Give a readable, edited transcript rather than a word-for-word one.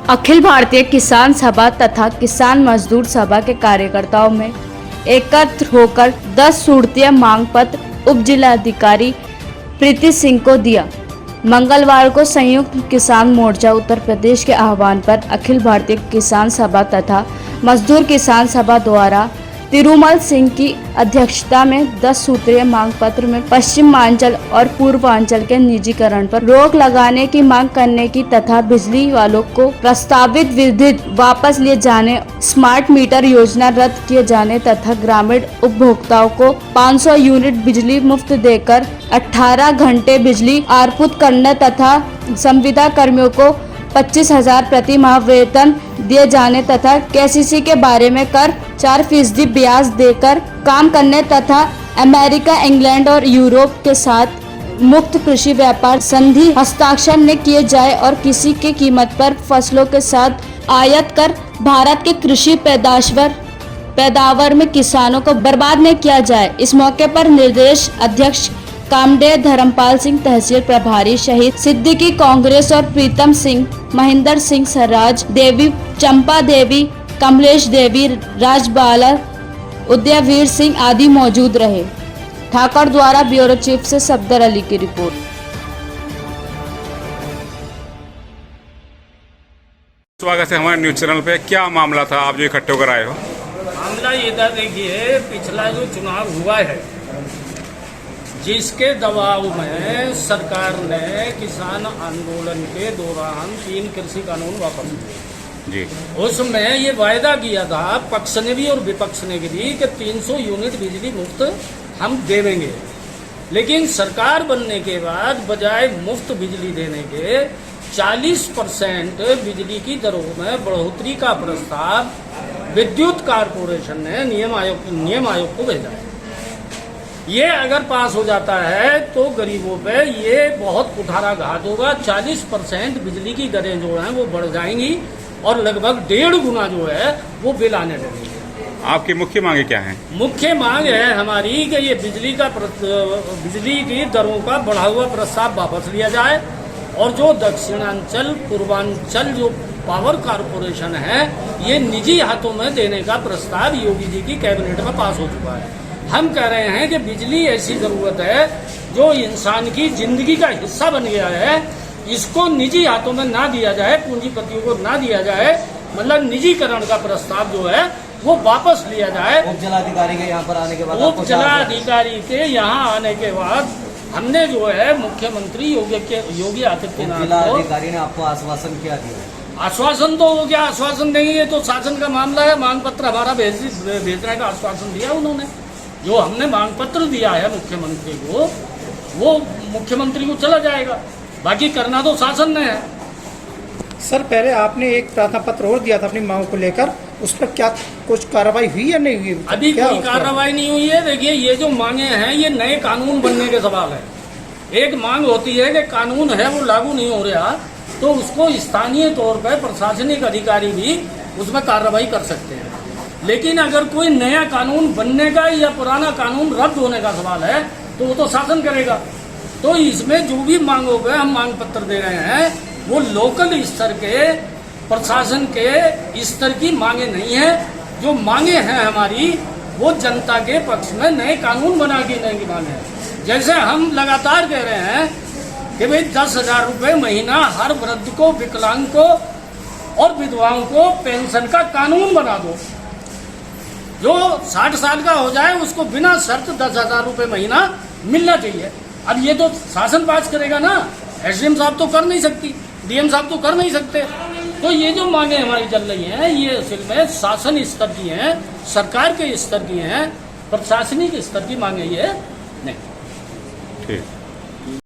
अखिल भारतीय किसान सभा तथा किसान मजदूर सभा के कार्यकर्ताओं में एकत्र होकर 10 सूत्रीय मांग पत्र उप जिलाधिकारी प्रीति सिंह को दिया। मंगलवार को संयुक्त किसान मोर्चा उत्तर प्रदेश के आह्वान पर अखिल भारतीय किसान सभा तथा मजदूर किसान सभा द्वारा तिरुमल सिंह की अध्यक्षता में 10 सूत्रीय मांग पत्र में पश्चिमांचल और पूर्वांचल के निजीकरण पर रोक लगाने की मांग करने की तथा बिजली वालों को प्रस्तावित विद्युत वापस लिए जाने, स्मार्ट मीटर योजना रद्द किए जाने तथा ग्रामीण उपभोक्ताओं को 500 यूनिट बिजली मुफ्त देकर 18 घंटे बिजली आपूर्ति करने तथा संविदा कर्मियों को 25,000 प्रति माह वेतन दिए जाने तथा केसीसी के बारे में कर 4% ब्याज देकर काम करने तथा अमेरिका, इंग्लैंड और यूरोप के साथ मुक्त कृषि व्यापार संधि हस्ताक्षर न किए जाए और किसी की कीमत पर फसलों के साथ आयात कर भारत के कृषि पैदावार में किसानों को बर्बाद न किया जाए। इस मौके पर निर्देश अध्यक्ष कामदेव धर्मपाल सिंह, तहसील प्रभारी शहीद सिद्दीकी कांग्रेस और प्रीतम सिंह, महेंद्र सिंह, सराज देवी, चंपा देवी, कमलेश देवी, राजबाला, उदयवीर सिंह आदि मौजूद रहे। ठाकुर द्वारा ब्यूरो चीफ से सफदर अली की रिपोर्ट। स्वागत है हमारे न्यूज चैनल पे। क्या मामला था, आप जो इकट्ठे होकर आए हो? मामला ये था, देखिए पिछला जो चुनाव हुआ है जिसके दबाव में सरकार ने किसान आंदोलन के दौरान 3 कृषि कानून वापस लिए जी। उसमें ये वायदा किया था पक्ष ने भी और विपक्ष ने भी कि 300 यूनिट बिजली मुफ्त हम देंगे, लेकिन सरकार बनने के बाद बजाय मुफ्त बिजली देने के 40% बिजली की दरों में बढ़ोतरी का प्रस्ताव विद्युत कारपोरेशन ने नियम आयोग को भेजा है। ये अगर पास हो जाता है तो गरीबों पे ये बहुत कुठाराघात होगा। 40% बिजली की दरें जो हैं वो बढ़ जाएंगी और लगभग 1.5 गुना जो है वो बिल आने लगेंगे। आपकी मुख्य मांगे क्या हैं? मुख्य मांग है हमारी कि ये बिजली की दरों का बढ़ा हुआ प्रस्ताव वापस लिया जाए और जो दक्षिणांचल पूर्वांचल जो पावर कारपोरेशन है ये निजी हाथों में देने का प्रस्ताव योगी जी की कैबिनेट में पास हो चुका है। हम कह रहे हैं कि बिजली ऐसी जरूरत है जो इंसान की जिंदगी का हिस्सा बन गया है, इसको निजी हाथों में ना दिया जाए, पूंजीपतियों को ना दिया जाए, मतलब निजीकरण का प्रस्ताव जो है वो वापस लिया जाए। उप जिलाधिकारी के यहाँ पर आने के बाद हमने जो है मुख्यमंत्री योगी आदित्यनाथ जिलाधिकारी ने आपको आश्वासन क्या दिया? आश्वासन तो वो क्या आश्वासन देंगे, ये तो शासन का मामला है। मांग पत्र हमारा भेजने का आश्वासन दिया उन्होंने। जो हमने मांग पत्र दिया है मुख्यमंत्री को वो मुख्यमंत्री को चला जाएगा, बाकी करना तो शासन ने है। सर, पहले आपने एक प्रार्थना पत्र और दिया था अपनी मांग को लेकर, उस पर क्या कुछ कार्रवाई हुई या नहीं हुई? अभी कोई कार्रवाई नहीं हुई है। देखिए ये जो मांगे हैं ये नए कानून बनने के सवाल है। एक मांग होती है कि कानून है वो लागू नहीं हो रहा तो उसको स्थानीय तौर पर प्रशासनिक अधिकारी भी उसमें कार्रवाई कर सकते हैं, लेकिन अगर कोई नया कानून बनने का या पुराना कानून रद्द होने का सवाल है तो वो तो शासन करेगा। तो इसमें जो भी मांगों पे हम मांग पत्र दे रहे हैं वो लोकल स्तर के प्रशासन के स्तर की मांगे नहीं है। जो मांगे हैं हमारी वो जनता के पक्ष में नए कानून बना के देने की मांगे हैं। जैसे हम लगातार कह रहे हैं कि भाई 10,000 रुपये महीना हर वृद्ध को, विकलांग को और विधवाओं को पेंशन का कानून बना दो। जो 60 साल का हो जाए उसको बिना शर्त 10,000 रुपये महीना मिलना चाहिए। अब ये तो शासन पास करेगा ना, एसडीएम साहब तो कर नहीं सकती, डीएम साहब तो कर नहीं सकते। तो ये जो मांगे हमारी चल रही हैं ये असल में शासन स्तर की हैं, सरकार के स्तर की हैं, प्रशासनिक स्तर की मांगे ये नहीं। ठीक।